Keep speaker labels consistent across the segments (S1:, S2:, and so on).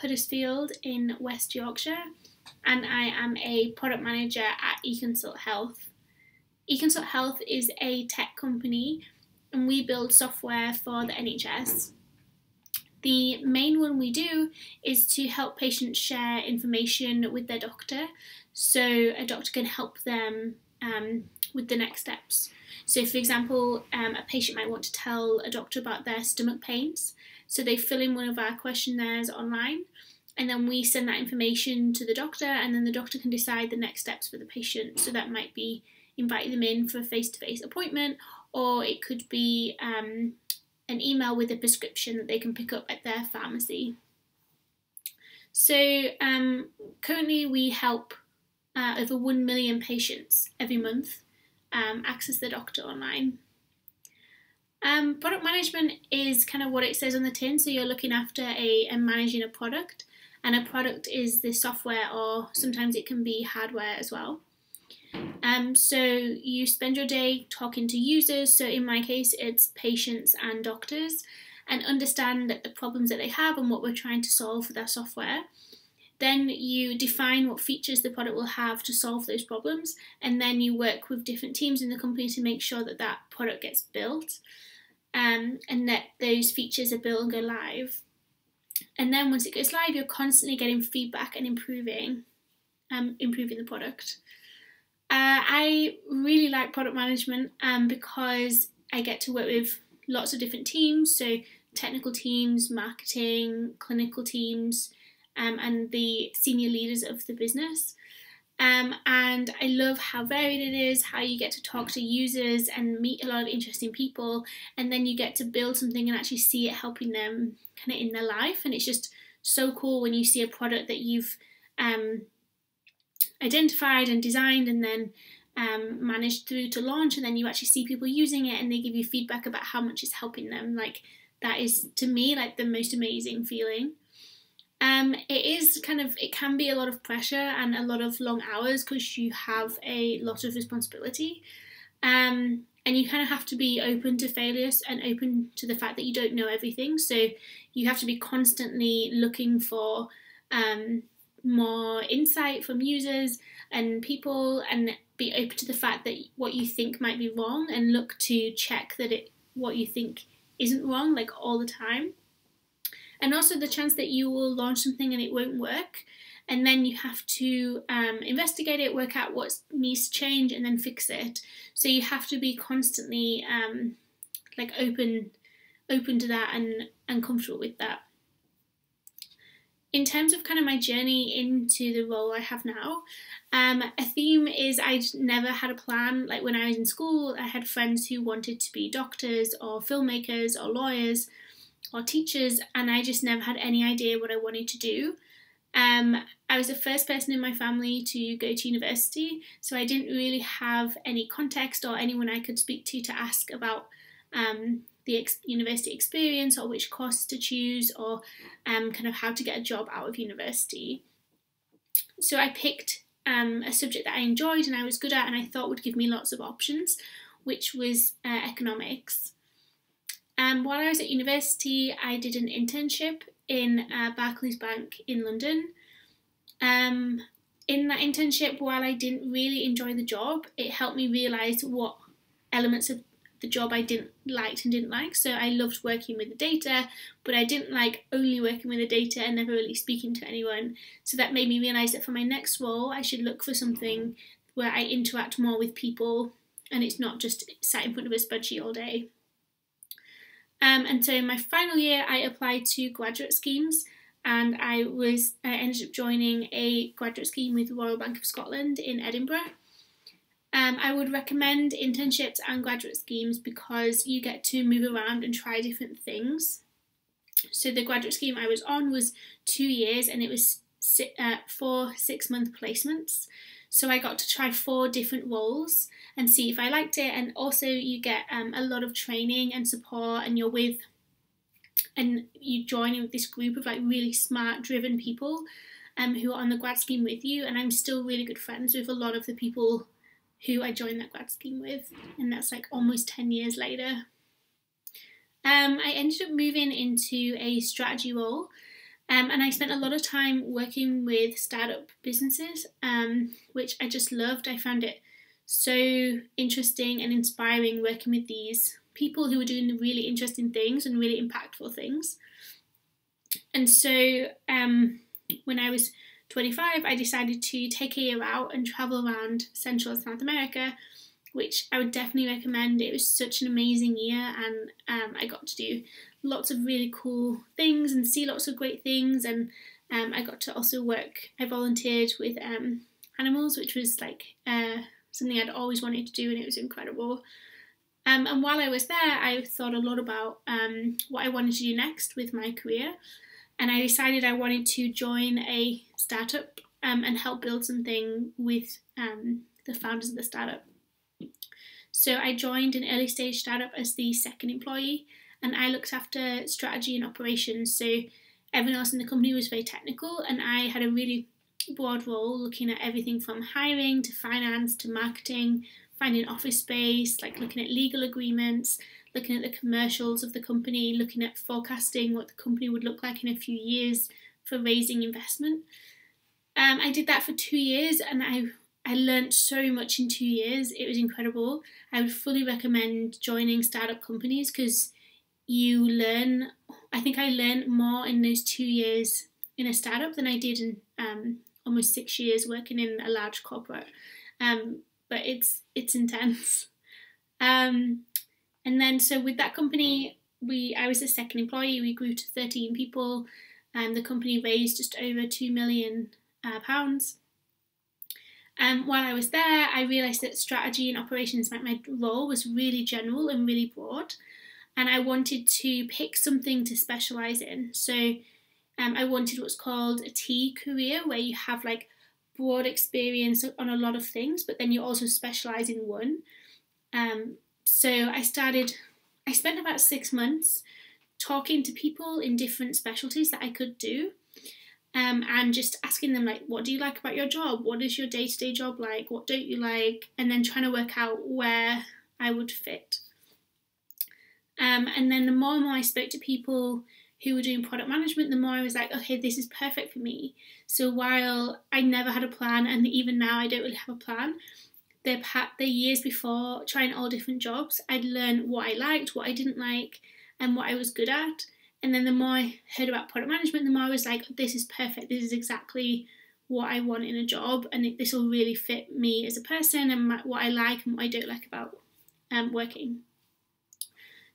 S1: Huddersfield in West Yorkshire, and I am a product manager at eConsult Health. eConsult Health is a tech company, and we build software for the NHS. The main one we do is to help patients share information with their doctor, so a doctor can help them with the next steps. So for example, a patient might want to tell a doctor about their stomach pains, so they fill in one of our questionnaires online, and then we send that information to the doctor, and then the doctor can decide the next steps for the patient. So that might be inviting them in for a face-to-face appointment, or it could be an email with a prescription that they can pick up at their pharmacy. So currently we help over 1 million patients every month access the doctor online. Product management is kind of what it says on the tin, so you're looking after and managing a product, and a product is the software, or sometimes it can be hardware as well. So you spend your day talking to users, so in my case it's patients and doctors, and understand the problems that they have and what we're trying to solve with our software. Then you define what features the product will have to solve those problems, and then you work with different teams in the company to make sure that that product gets built, and that those features are built and go live. And then once it goes live, you're constantly getting feedback and improving the product. I really like product management because I get to work with lots of different teams, so technical teams, marketing, clinical teams, and the senior leaders of the business. And I love how varied it is, how you get to talk to users and meet a lot of interesting people, and then you get to build something and actually see it helping them kind of in their life. And it's just so cool when you see a product that you've identified and designed and then managed through to launch, and then you actually see people using it and they give you feedback about how much it's helping them. Like, that is, to me, like the most amazing feeling. It can be a lot of pressure and a lot of long hours because you have a lot of responsibility, and you kind of have to be open to failures and open to the fact that you don't know everything. So you have to be constantly looking for more insight from users and people, and be open to the fact that what you think might be wrong, and look to check that what you think isn't wrong, like, all the time. And also the chance that you will launch something and it won't work, and then you have to investigate it, work out what needs to change, and then fix it. So you have to be constantly open to that and comfortable with that. In terms of kind of my journey into the role I have now, a theme is I never had a plan. Like, when I was in school, I had friends who wanted to be doctors or filmmakers or lawyers or teachers, and I just never had any idea what I wanted to do. I was the first person in my family to go to university, so I didn't really have any context or anyone I could speak to ask about the university experience, or which courses to choose, or kind of how to get a job out of university. So I picked a subject that I enjoyed and I was good at, and I thought would give me lots of options, which was economics. While I was at university, I did an internship in Barclays Bank in London. In that internship, while I didn't really enjoy the job, it helped me realise what elements of the job I didn't like. So I loved working with the data, but I didn't like only working with the data and never really speaking to anyone. So that made me realise that for my next role, I should look for something where I interact more with people and it's not just sat in front of a spreadsheet all day. And so in my final year, I applied to graduate schemes, and I ended up joining a graduate scheme with the Royal Bank of Scotland in Edinburgh. I would recommend internships and graduate schemes because you get to move around and try different things. So the graduate scheme I was on was 2 years, and it was 4 6-month placements. So I got to try 4 different roles and see if I liked it, and also you get a lot of training and support, and you join in with this group of like really smart, driven people who are on the grad scheme with you, and I'm still really good friends with a lot of the people who I joined that grad scheme with, and that's like almost 10 years later. I ended up moving into a strategy role, And I spent a lot of time working with startup businesses, which I just loved. I found it so interesting and inspiring working with these people who were doing really interesting things and really impactful things. And so when I was 25, I decided to take a year out and travel around Central and South America, which I would definitely recommend. It was such an amazing year, and I got to do lots of really cool things and see lots of great things, and I got to also I volunteered with animals, which was like something I'd always wanted to do, and it was incredible. And while I was there, I thought a lot about what I wanted to do next with my career, and I decided I wanted to join a startup and help build something with the founders of the startup. So I joined an early stage startup as the second employee, and I looked after strategy and operations. So everyone else in the company was very technical, and I had a really broad role looking at everything from hiring to finance to marketing, finding office space, like looking at legal agreements, looking at the commercials of the company, looking at forecasting what the company would look like in a few years for raising investment. I did that for 2 years, and I learned so much in 2 years. It was incredible. I would fully recommend joining startup companies because you learn. I think I learned more in those 2 years in a startup than I did in almost 6 years working in a large corporate. But it's intense. And then so with that company, I was the second employee. We grew to 13 people, and the company raised just over £2 million. While I was there, I realised that strategy and operations, my role was really general and really broad, and I wanted to pick something to specialise in. So I wanted what's called a T career, where you have like broad experience on a lot of things, but then you also specialise in one. So I spent about 6 months talking to people in different specialties that I could do. And just asking them, like, what do you like about your job? What is your day-to-day job like? What don't you like? And then trying to work out where I would fit. And then the more and more I spoke to people who were doing product management, the more I was like, okay, this is perfect for me. So while I never had a plan, and even now I don't really have a plan, the years before trying all different jobs, I'd learn what I liked, what I didn't like, and what I was good at. And then the more I heard about product management, the more I was like, this is perfect. This is exactly what I want in a job, and this will really fit me as a person and what I like and what I don't like about working.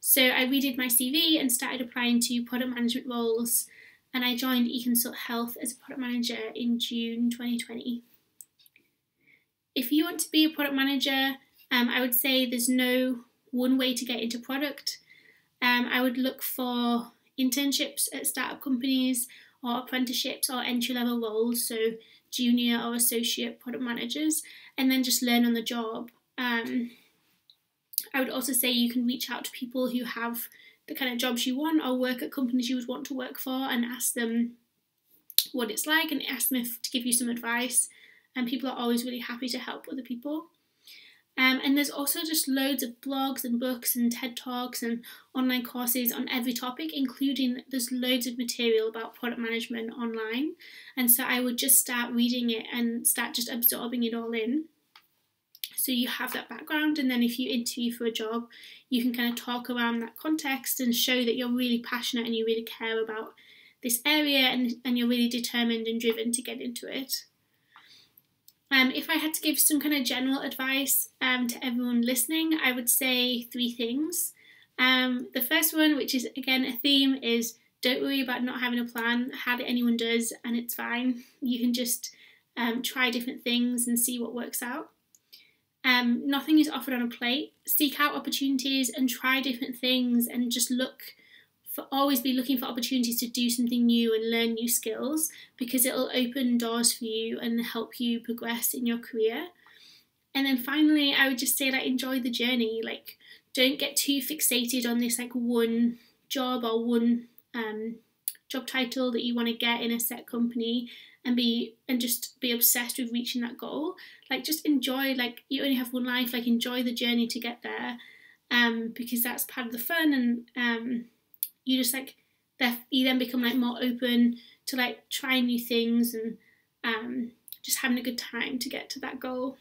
S1: So I redid my CV and started applying to product management roles, and I joined eConsult Health as a product manager in June 2020. If you want to be a product manager, I would say there's no one way to get into product. I would look for internships at startup companies or apprenticeships or entry-level roles, so junior or associate product managers, and then just learn on the job. I would also say you can reach out to people who have the kind of jobs you want or work at companies you would want to work for and ask them what it's like and ask them to give you some advice, and people are always really happy to help other people. And there's also just loads of blogs and books and TED Talks and online courses on every topic, including there's loads of material about product management online. And so I would just start reading it and start just absorbing it all in. So you have that background, and then if you interview for a job, you can kind of talk around that context and show that you're really passionate and you really care about this area, and you're really determined and driven to get into it. If I had to give some kind of general advice to everyone listening, I would say 3 things. The first one, which is again a theme, is don't worry about not having a plan. Hardly anyone does, and it's fine. You can just try different things and see what works out. Nothing is offered on a plate. Seek out opportunities and try different things, and just always be looking for opportunities to do something new and learn new skills, because it'll open doors for you and help you progress in your career. And then finally, I would just say, like, enjoy the journey. Like, don't get too fixated on this like one job or one job title that you want to get in a set company and just be obsessed with reaching that goal. Like, just enjoy, like, you only have one life, like, enjoy the journey to get there, because that's part of the fun, and you just, like, you then become like more open to like trying new things and just having a good time to get to that goal.